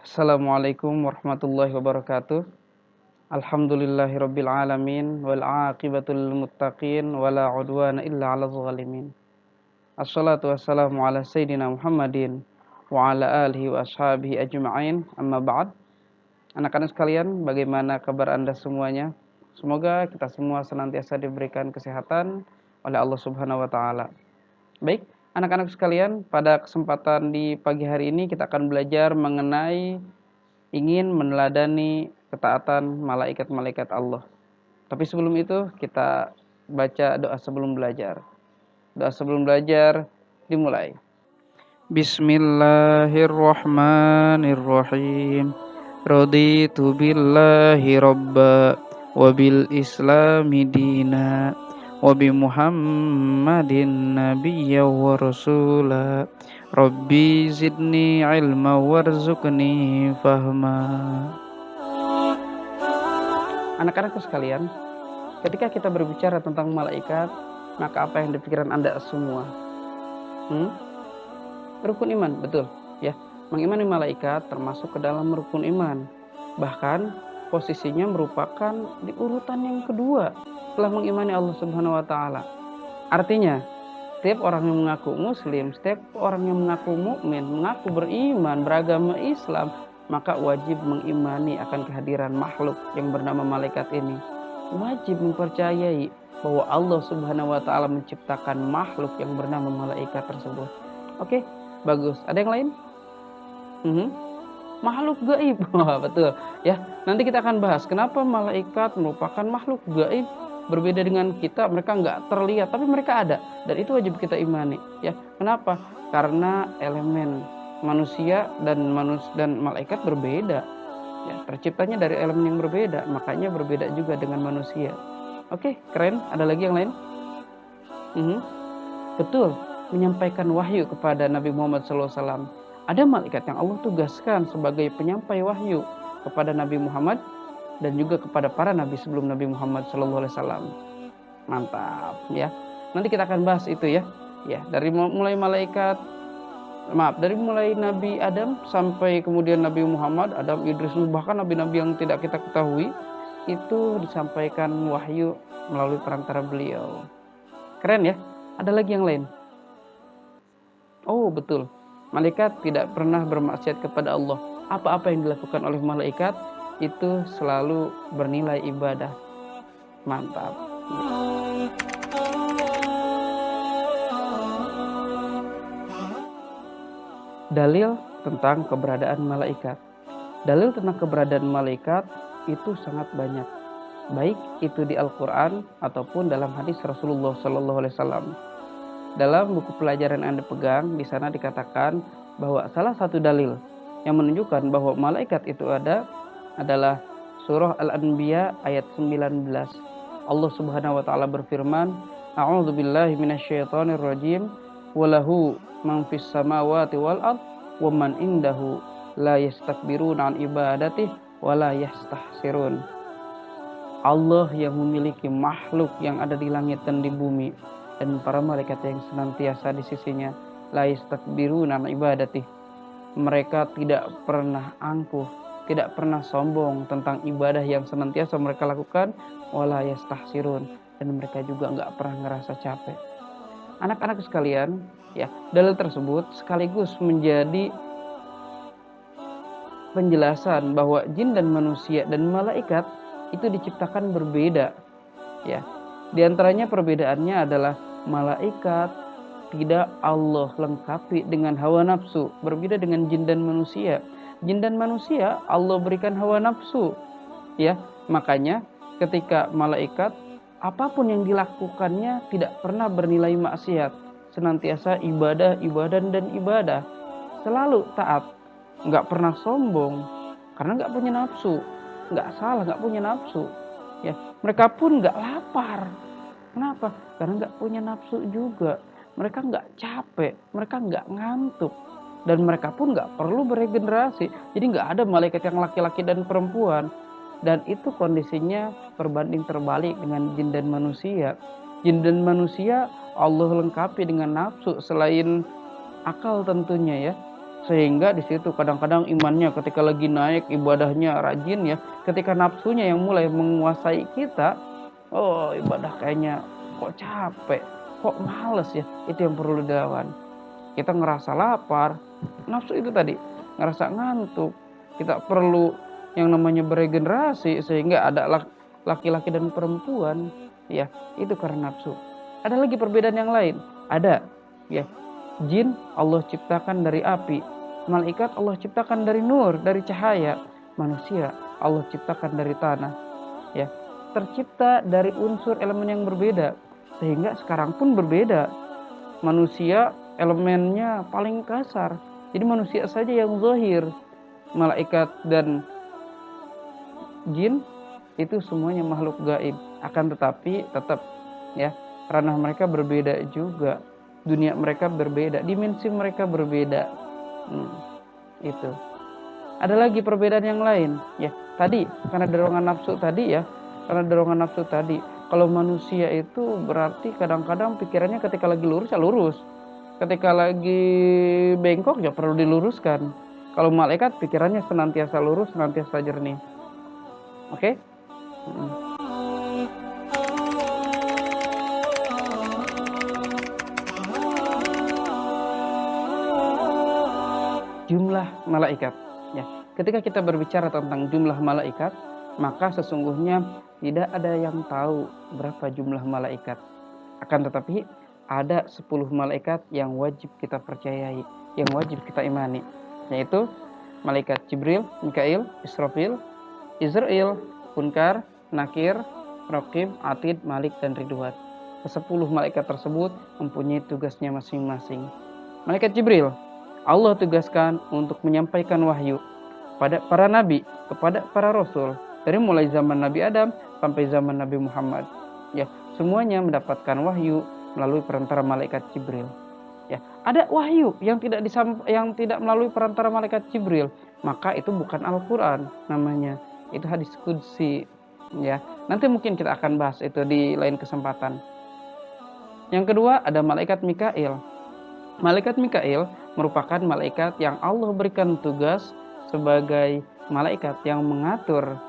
Assalamualaikum warahmatullahi wabarakatuh. Alhamdulillahirabbil alamin wal aqibatul lil muttaqin wala udwana illa 'alal zalimin. Assalatu wassalamu ala sayidina Muhammadin wa ala alihi wa ashabihi ajma'in. Amma ba'd. Anak-anak sekalian, bagaimana kabar Anda semuanya? Semoga kita semua senantiasa diberikan kesehatan oleh Allah Subhanahu wa taala. Baik, anak-anak sekalian, pada kesempatan di pagi hari ini kita akan belajar mengenai ingin meneladani ketaatan malaikat-malaikat Allah. Tapi sebelum itu kita baca doa sebelum belajar. Doa sebelum belajar dimulai. Bismillahirrahmanirrahim. Raditu billahi robba wa bil islami dina wa bi Muhammadin nabiyya wa rasula. Rabbi zidni ilma warzuqni fahma. Anak-anakku sekalian, ketika kita berbicara tentang malaikat, maka apa yang di pikiran Anda semua? Rukun iman, betul ya. Mengimani malaikat termasuk ke dalam rukun iman. Bahkan posisinya merupakan di urutan yang kedua setelah mengimani Allah Subhanahu wa taala. Artinya, setiap orang yang mengaku muslim, setiap orang yang mengaku mukmin, mengaku beriman, beragama Islam, maka wajib mengimani akan kehadiran makhluk yang bernama malaikat ini. Wajib mempercayai bahwa Allah Subhanahu wa taala menciptakan makhluk yang bernama malaikat tersebut. Oke, bagus. Ada yang lain? Makhluk gaib. Betul ya. Nanti kita akan bahas kenapa malaikat merupakan makhluk gaib. Berbeda dengan kita, mereka nggak terlihat, tapi mereka ada, dan itu wajib kita imani. Ya, kenapa? Karena elemen manusia dan malaikat berbeda. Ya, terciptanya dari elemen yang berbeda, makanya berbeda juga dengan manusia. Oke, keren. Ada lagi yang lain? Betul, menyampaikan wahyu kepada Nabi Muhammad SAW. Ada malaikat yang Allah tugaskan sebagai penyampai wahyu kepada Nabi Muhammad dan juga kepada para nabi sebelum Nabi Muhammad SAW. Mantap ya. Nanti kita akan bahas itu ya. Ya, dari mulai Nabi Adam sampai kemudian Nabi Muhammad, Adam, Idris, bahkan nabi-nabi yang tidak kita ketahui itu disampaikan wahyu melalui perantara beliau. Keren ya. Ada lagi yang lain? Oh, betul. Malaikat tidak pernah bermaksiat kepada Allah. Apa-apa yang dilakukan oleh malaikat itu selalu bernilai ibadah. Mantap. Dalil tentang keberadaan malaikat. Dalil tentang keberadaan malaikat itu sangat banyak. Baik itu di Al-Quran ataupun dalam hadis Rasulullah SAW. Dalam buku pelajaran yang Anda pegang, di sana dikatakan bahwa salah satu dalil yang menunjukkan bahwa malaikat itu ada adalah surah Al-Anbiya ayat 19. Allah Subhanahu wa taala berfirman, A'udzubillahi minasyaitonirrajim, walahu man fis samawati wal ard wa man indahu la yastakbiruna an ibadatihi wa la yastahsirun. Allah yang memiliki makhluk yang ada di langit dan di bumi dan para malaikat yang senantiasa di sisinya, la yastakbiruna an ibadatihi. Mereka tidak pernah angkuh, tidak pernah sombong tentang ibadah yang senantiasa mereka lakukan, wala yastahsirun, dan mereka juga nggak pernah ngerasa capek. Anak-anak sekalian, ya, dalil tersebut sekaligus menjadi penjelasan bahwa jin dan manusia dan malaikat itu diciptakan berbeda. Ya, di antaranya perbedaannya adalah malaikat tidak Allah lengkapi dengan hawa nafsu, berbeda dengan jin dan manusia. Jin dan manusia Allah berikan hawa nafsu, ya. Makanya ketika malaikat, apapun yang dilakukannya tidak pernah bernilai maksiat, senantiasa ibadah dan ibadah, selalu taat, nggak pernah sombong, karena nggak punya nafsu, nggak punya nafsu, ya. Mereka pun nggak lapar, kenapa? Karena nggak punya nafsu juga. Mereka nggak capek, mereka nggak ngantuk, dan mereka pun nggak perlu beregenerasi. Jadi nggak ada malaikat yang laki-laki dan perempuan. Dan itu kondisinya berbanding terbalik dengan jin dan manusia. Jin dan manusia Allah lengkapi dengan nafsu selain akal tentunya ya. Sehingga di situ kadang-kadang imannya ketika lagi naik, ibadahnya rajin ya, ketika nafsunya yang mulai menguasai kita, oh ibadah kayaknya kok capek, kok males ya, itu yang perlu dilawan. Kita ngerasa lapar, nafsu itu tadi, ngerasa ngantuk, kita perlu yang namanya beregenerasi sehingga ada laki-laki dan perempuan, ya itu karena nafsu. Ada lagi perbedaan yang lain, ada ya, jin Allah ciptakan dari api, malaikat Allah ciptakan dari nur, dari cahaya, manusia Allah ciptakan dari tanah, ya tercipta dari unsur elemen yang berbeda, sehingga sekarang pun berbeda. Manusia elemennya paling kasar, jadi manusia saja yang zahir, malaikat dan jin itu semuanya makhluk gaib, akan tetapi tetap ya ranah mereka berbeda juga, dunia mereka berbeda, dimensi mereka berbeda. Itu ada lagi perbedaan yang lain ya, tadi karena dorongan nafsu tadi ya, kalau manusia itu berarti kadang-kadang pikirannya ketika lagi lurus ya lurus, ketika lagi bengkok ya perlu diluruskan. Kalau malaikat pikirannya senantiasa lurus, senantiasa jernih. Oke? Jumlah malaikat ya. Ketika kita berbicara tentang jumlah malaikat, maka sesungguhnya tidak ada yang tahu berapa jumlah malaikat. Akan tetapi ada 10 malaikat yang wajib kita percayai, yang wajib kita imani, yaitu malaikat Jibril, Mikail, Israfil, Izrail, Munkar, Nakir, Raqib, Atid, Malik, dan Ridwan. Ke-10 malaikat tersebut mempunyai tugasnya masing-masing. Malaikat Jibril Allah tugaskan untuk menyampaikan wahyu pada para nabi, kepada para rasul, dari mulai zaman Nabi Adam sampai zaman Nabi Muhammad. Ya, semuanya mendapatkan wahyu melalui perantara malaikat Jibril. Ya, ada wahyu yang tidak melalui perantara malaikat Jibril, maka itu bukan Al-Qur'an namanya. Itu hadis qudsi. Ya, nanti mungkin kita akan bahas itu di lain kesempatan. Yang kedua ada malaikat Mikail. Malaikat Mikail merupakan malaikat yang Allah berikan tugas sebagai malaikat yang mengatur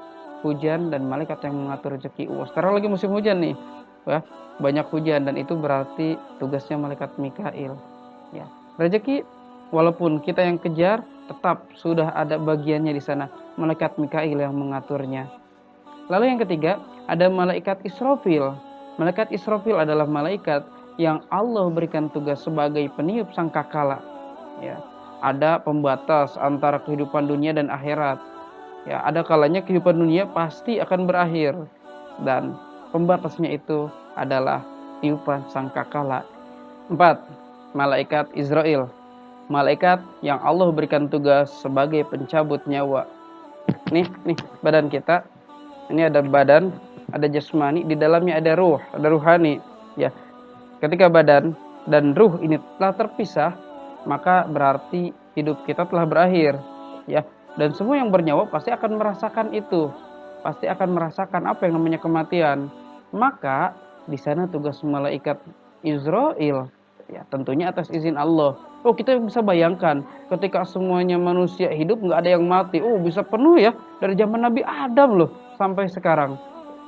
hujan dan malaikat yang mengatur rezeki. Sekarang lagi musim hujan nih, ya, banyak hujan dan itu berarti tugasnya malaikat Mikail. Ya, rezeki walaupun kita yang kejar, tetap sudah ada bagiannya di sana. Malaikat Mikail yang mengaturnya. Lalu yang ketiga ada malaikat Israfil. Malaikat Israfil adalah malaikat yang Allah berikan tugas sebagai peniup sangkakala. Ya, ada pembatas antara kehidupan dunia dan akhirat. Ya, ada kalanya kehidupan dunia pasti akan berakhir dan pembatasnya itu adalah tiupan sangkakala. 4. Malaikat Izrail. Malaikat yang Allah berikan tugas sebagai pencabut nyawa. Nih badan kita. Ini ada badan, ada jasmani, di dalamnya ada ruh, ada ruhani. Ya, ketika badan dan ruh ini telah terpisah, maka berarti hidup kita telah berakhir, ya. Dan semua yang bernyawa pasti akan merasakan itu, pasti akan merasakan apa yang namanya kematian. Maka di sana tugas malaikat Israil, ya tentunya atas izin Allah. Oh, kita bisa bayangkan ketika semuanya manusia hidup nggak ada yang mati. Oh, bisa penuh ya dari zaman Nabi Adam loh sampai sekarang.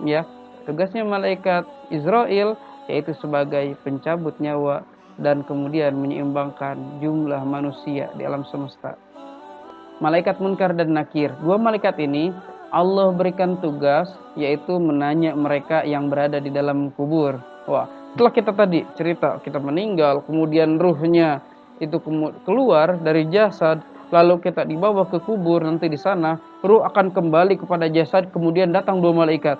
Ya, tugasnya malaikat Israil yaitu sebagai pencabut nyawa dan kemudian menyeimbangkan jumlah manusia di alam semesta. Malaikat Munkar dan Nakir, dua malaikat ini Allah berikan tugas yaitu menanya mereka yang berada di dalam kubur. Wah, setelah kita tadi cerita kita meninggal, kemudian ruhnya itu keluar dari jasad, lalu kita dibawa ke kubur, nanti di sana ruh akan kembali kepada jasad, kemudian datang dua malaikat.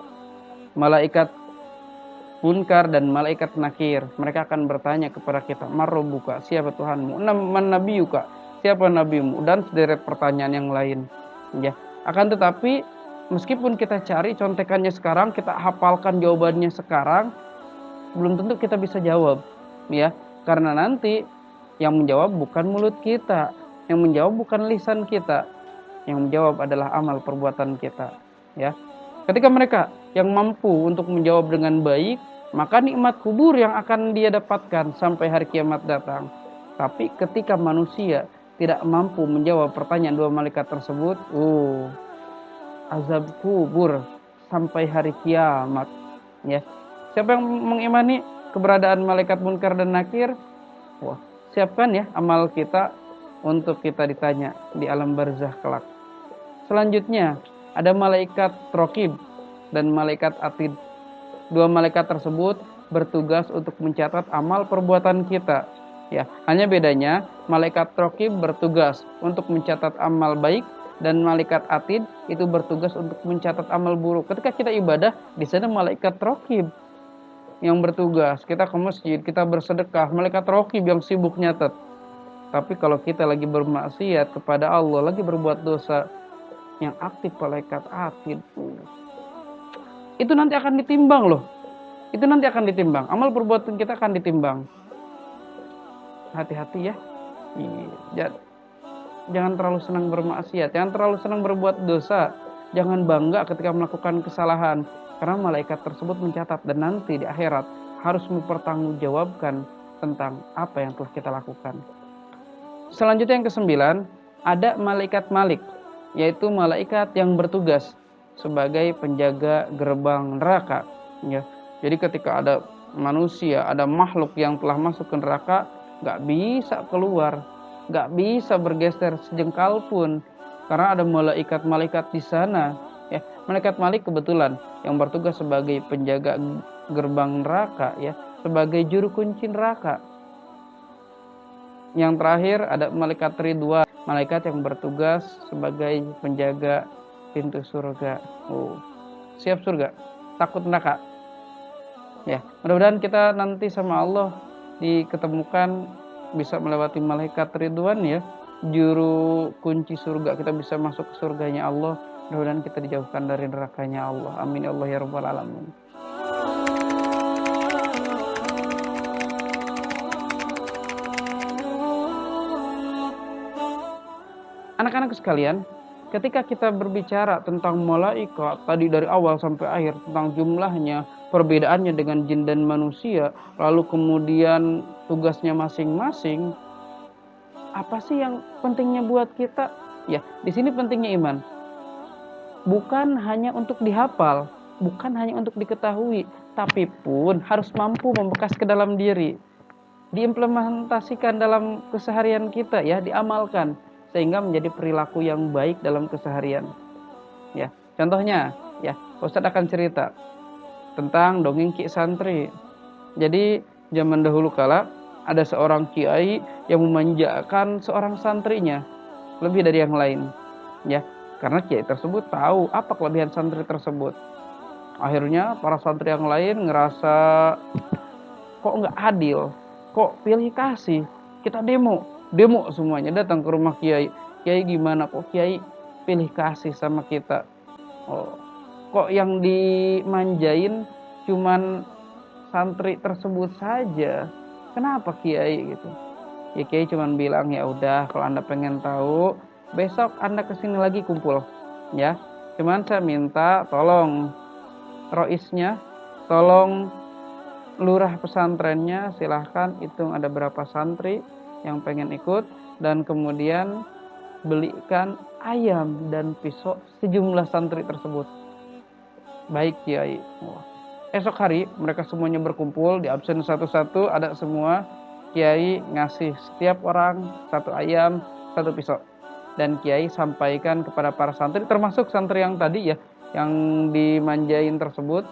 Malaikat Munkar dan malaikat Nakir, mereka akan bertanya kepada kita, "Marrobuka, siapa Tuhanmu? Man nabiyuka, siapa nabimu?" Dan sederet pertanyaan yang lain. Ya, akan tetapi meskipun kita cari contekannya sekarang, kita hafalkan jawabannya sekarang, belum tentu kita bisa jawab, ya. Karena nanti yang menjawab bukan mulut kita, yang menjawab bukan lisan kita, yang menjawab adalah amal perbuatan kita, ya. Ketika mereka yang mampu untuk menjawab dengan baik, maka nikmat kubur yang akan dia dapatkan sampai hari kiamat datang. Tapi ketika manusia tidak mampu menjawab pertanyaan dua malaikat tersebut, azab kubur sampai hari kiamat. Ya, siapa yang mengimani keberadaan malaikat munkar dan nakir? Wah, siapkan ya amal kita untuk kita ditanya di alam barzah kelak. Selanjutnya ada malaikat raqib dan malaikat atid. Dua malaikat tersebut bertugas untuk mencatat amal perbuatan kita. Ya, hanya bedanya malaikat raqib bertugas untuk mencatat amal baik dan malaikat atid itu bertugas untuk mencatat amal buruk. Ketika kita ibadah, di sana malaikat raqib yang bertugas. Kita ke masjid, kita bersedekah, malaikat raqib yang sibuk nyatet. Tapi kalau kita lagi bermaksiat kepada Allah, lagi berbuat dosa, yang aktif malaikat atid. Itu nanti akan ditimbang loh. Itu nanti akan ditimbang. Amal perbuatan kita akan ditimbang. Hati-hati ya. Jangan terlalu senang bermaksiat. Jangan terlalu senang berbuat dosa. Jangan bangga ketika melakukan kesalahan. Karena malaikat tersebut mencatat. Dan nanti di akhirat harus mempertanggungjawabkan tentang apa yang telah kita lakukan. Selanjutnya yang ke-9. Ada malaikat malik. Yaitu malaikat yang bertugas sebagai penjaga gerbang neraka. Ya. Jadi ketika ada manusia, ada makhluk yang telah masuk ke neraka, gak bisa keluar, gak bisa bergeser sejengkal pun, karena ada malaikat-malaikat di sana. Ya, malaikat malik kebetulan yang bertugas sebagai penjaga gerbang neraka, ya, sebagai juru kunci neraka. Yang terakhir ada malaikat ridwan, malaikat yang bertugas sebagai penjaga pintu surga. Siap surga, takut neraka. Ya, mudah-mudahan kita nanti sama Allah diketemukan bisa melewati malaikat ridwan ya, juru kunci surga, kita bisa masuk ke surganya Allah. Mudah-mudahan kita dijauhkan dari nerakanya Allah. Amin ya Allah ya rabbal alamin. Anak-anak sekalian, ketika kita berbicara tentang malaikat tadi dari awal sampai akhir, tentang jumlahnya, perbedaannya dengan jin dan manusia, lalu kemudian tugasnya masing-masing, apa sih yang pentingnya buat kita? Ya, di sini pentingnya iman. Bukan hanya untuk dihafal, bukan hanya untuk diketahui, tapi pun harus mampu membekas ke dalam diri, diimplementasikan dalam keseharian kita ya, diamalkan sehingga menjadi perilaku yang baik dalam keseharian. Ya, contohnya ya, Ustadz akan cerita tentang dongeng Ki Santri. Jadi zaman dahulu kala ada seorang kiai yang memanjakan seorang santrinya lebih dari yang lain. Ya, karena kiai tersebut tahu apa kelebihan santri tersebut. Akhirnya para santri yang lain ngerasa kok nggak adil, kok pilih kasih, kita demo semuanya datang ke rumah kiai. Kiai gimana kok kiai pilih kasih sama kita? Kok yang dimanjain cuman santri tersebut saja? Kenapa kiai gitu? Ya kiai cuman bilang ya udah kalau Anda pengen tahu besok Anda kesini lagi kumpul ya. Cuman saya minta tolong roisnya, tolong lurah pesantrennya, silahkan hitung ada berapa santri yang pengen ikut, dan kemudian belikan ayam dan pisau sejumlah santri tersebut. Baik kiai. Esok hari mereka semuanya berkumpul, di absen satu-satu, ada semua. Kiai ngasih setiap orang satu ayam, satu pisau, dan kiai sampaikan kepada para santri, termasuk santri yang tadi ya, yang dimanjain tersebut.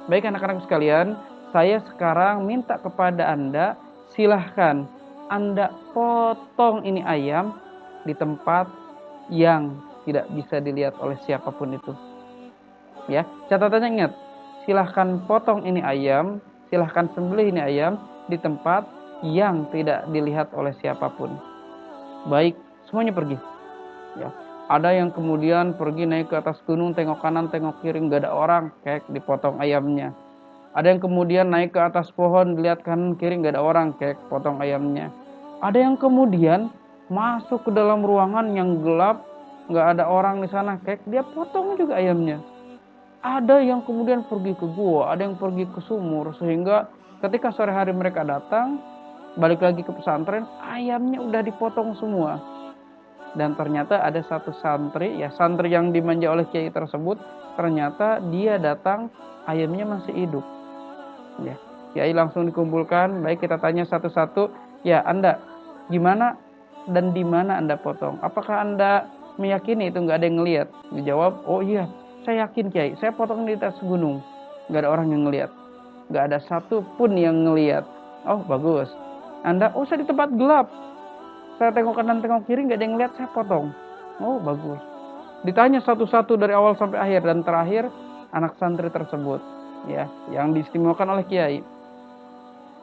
Baik anak-anak sekalian, saya sekarang minta kepada Anda, silahkan Anda potong ini ayam di tempat yang tidak bisa dilihat oleh siapapun itu. Ya, catatannya ingat, silahkan potong ini ayam, silahkan sembelih ini ayam di tempat yang tidak dilihat oleh siapapun. Baik, semuanya pergi. Ya, ada yang kemudian pergi naik ke atas gunung, tengok kanan, tengok kiri, nggak ada orang, kayak dipotong ayamnya. Ada yang kemudian naik ke atas pohon, lihat kanan kiri nggak ada orang, kayak potong ayamnya. Ada yang kemudian masuk ke dalam ruangan yang gelap, nggak ada orang di sana, kayak dia potong juga ayamnya. Ada yang kemudian pergi ke gua, ada yang pergi ke sumur, sehingga ketika sore hari mereka datang, balik lagi ke pesantren, ayamnya udah dipotong semua. Dan ternyata ada satu santri yang dimanja oleh kiai tersebut, ternyata dia datang ayamnya masih hidup. Ya, kiai langsung dikumpulkan, baik kita tanya satu-satu, ya Anda gimana dan di mana Anda potong? Apakah Anda meyakini itu nggak ada yang ngelihat? Dijawab, oh iya, saya yakin kiai, saya potong di atas gunung, nggak ada orang yang ngelihat, nggak ada satu pun yang ngelihat. Oh bagus. Anda, oh saya di tempat gelap, saya tengok kanan tengok kiri nggak ada yang lihat, saya potong. Oh bagus. Ditanya satu-satu dari awal sampai akhir, dan terakhir anak santri tersebut ya yang diistimewakan oleh kiai.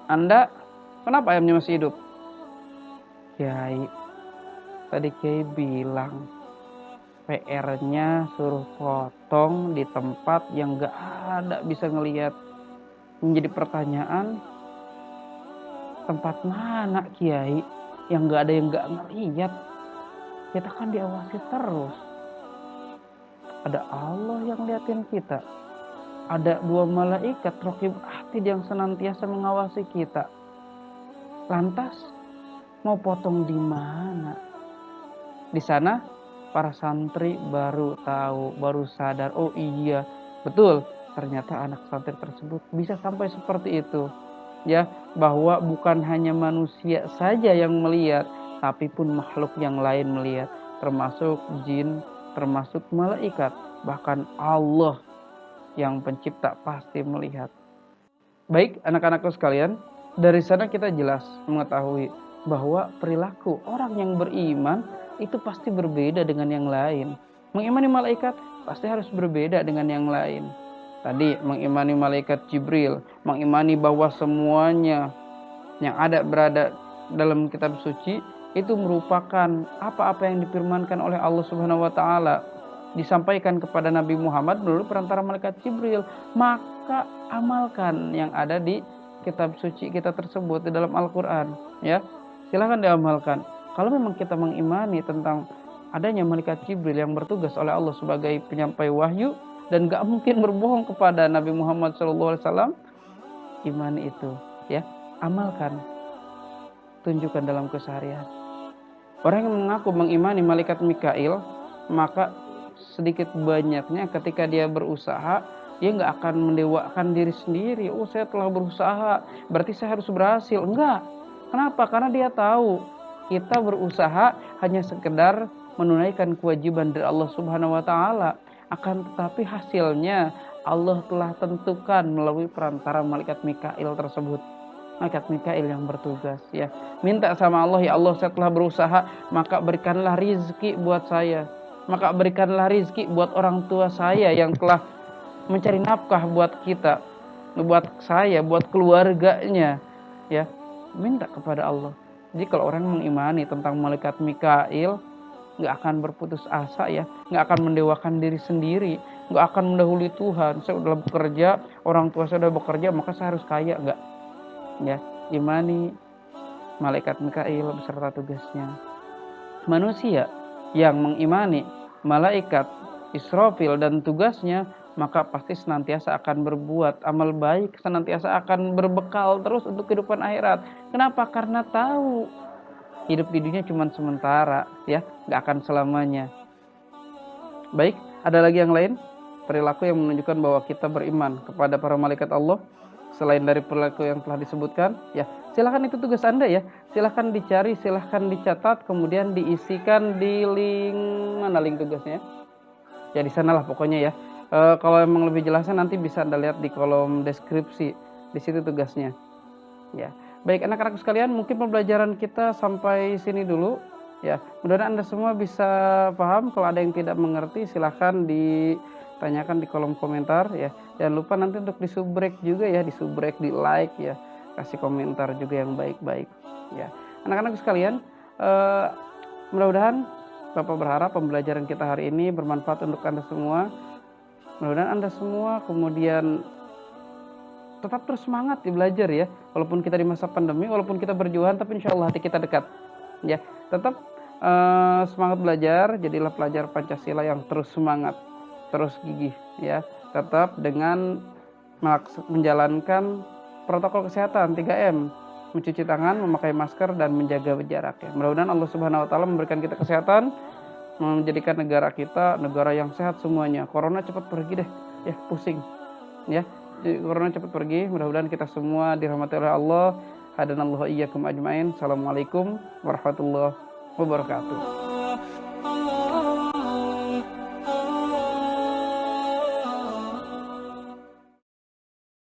Anda kenapa ayamnya masih hidup? Kiai, tadi kiai bilang PR-nya suruh potong di tempat yang nggak ada bisa ngelihat. Menjadi pertanyaan, tempat mana kiai yang nggak ada yang nggak ngelihat? Kita kan diawasi terus. Ada Allah yang liatin kita. Ada 2 malaikat raqib atid yang senantiasa mengawasi kita. Lantas mau potong di mana? Di sana para santri baru tahu, baru sadar, oh iya, betul, ternyata anak santri tersebut bisa sampai seperti itu. Ya, bahwa bukan hanya manusia saja yang melihat, tapi pun makhluk yang lain melihat, termasuk jin, termasuk malaikat, bahkan Allah yang pencipta pasti melihat. Baik, anak-anakku sekalian, dari sana kita jelas mengetahui bahwa perilaku orang yang beriman itu pasti berbeda dengan yang lain. Mengimani malaikat pasti harus berbeda dengan yang lain. Tadi mengimani malaikat Jibril, mengimani bahwa semuanya yang berada dalam kitab suci itu merupakan apa-apa yang difirmankan oleh Allah Subhanahu wa taala, disampaikan kepada Nabi Muhammad melalui perantara malaikat Jibril. Maka amalkan yang ada di kitab suci kita tersebut di dalam Al-Qur'an, ya. Silahkan diamalkan. Kalau memang kita mengimani tentang adanya malaikat Jibril yang bertugas oleh Allah sebagai penyampai wahyu dan gak mungkin berbohong kepada Nabi Muhammad SAW, imani itu, ya, amalkan, tunjukkan dalam keseharian. Orang yang mengaku mengimani malaikat Mikail, maka sedikit banyaknya ketika dia berusaha, dia nggak akan mendewakan diri sendiri. Oh, saya telah berusaha, berarti saya harus berhasil. Enggak. Kenapa? Karena dia tahu kita berusaha hanya sekedar menunaikan kewajiban dari Allah Subhanahu wa taala. Akan tetapi hasilnya Allah telah tentukan melalui perantara malaikat Mikail tersebut. Malaikat Mikail yang bertugas, ya. Minta sama Allah, ya Allah, saya telah berusaha, maka berikanlah rizki buat saya. Maka berikanlah rizki buat orang tua saya yang telah mencari nafkah buat kita, buat saya, buat keluarganya, ya. Minta kepada Allah. Jadi kalau orang mengimani tentang malaikat Mikail, nggak akan berputus asa, ya, nggak akan mendewakan diri sendiri, nggak akan mendahului Tuhan. Saya sudah bekerja, orang tua saya sudah bekerja, maka saya harus kaya, nggak, ya. Imani malaikat Mikail beserta tugasnya. Manusia yang mengimani malaikat Israfil dan tugasnya, maka pasti senantiasa akan berbuat amal baik, senantiasa akan berbekal terus untuk kehidupan akhirat. Kenapa? Karena tahu hidup di dunia cuma sementara, ya, gak akan selamanya. Baik, ada lagi yang lain? Perilaku yang menunjukkan bahwa kita beriman kepada para malaikat Allah selain dari perilaku yang telah disebutkan, ya. Silahkan, itu tugas Anda, ya. Silahkan dicari, silahkan dicatat, kemudian diisikan di link, mana link tugasnya? Ya di sanalah pokoknya, ya. Kalau emang lebih jelasnya nanti bisa Anda lihat di kolom deskripsi, di situ tugasnya, ya. Baik anak-anak sekalian, mungkin pembelajaran kita sampai sini dulu, ya. Mudah-mudahan Anda semua bisa paham. Kalau ada yang tidak mengerti silahkan ditanyakan di kolom komentar, ya. Jangan lupa nanti untuk di subrek juga, ya, di subrek, di like, ya, kasih komentar juga yang baik-baik, ya. Anak-anak sekalian, mudah-mudahan Bapak berharap pembelajaran kita hari ini bermanfaat untuk Anda semua. Mudah-mudahan Anda semua kemudian tetap terus semangat di belajar, ya. Walaupun kita di masa pandemi, walaupun kita berjuang, tapi insya Allah hati kita dekat, ya. Tetap semangat belajar, jadilah pelajar Pancasila yang terus semangat, terus gigih, ya. Tetap dengan menjalankan protokol kesehatan 3M, mencuci tangan, memakai masker, dan menjaga jarak ya. Mudah-mudahan Allah Subhanahu wa taala memberikan kita kesehatan, menjadikan negara kita negara yang sehat semuanya. Corona cepat pergi deh, ya pusing ya. Corona cepat pergi, mudah-mudahan kita semua dirahmati oleh Allah. Hadanallahu iyyakum ajmain. Assalamualaikum warahmatullahi wabarakatuh.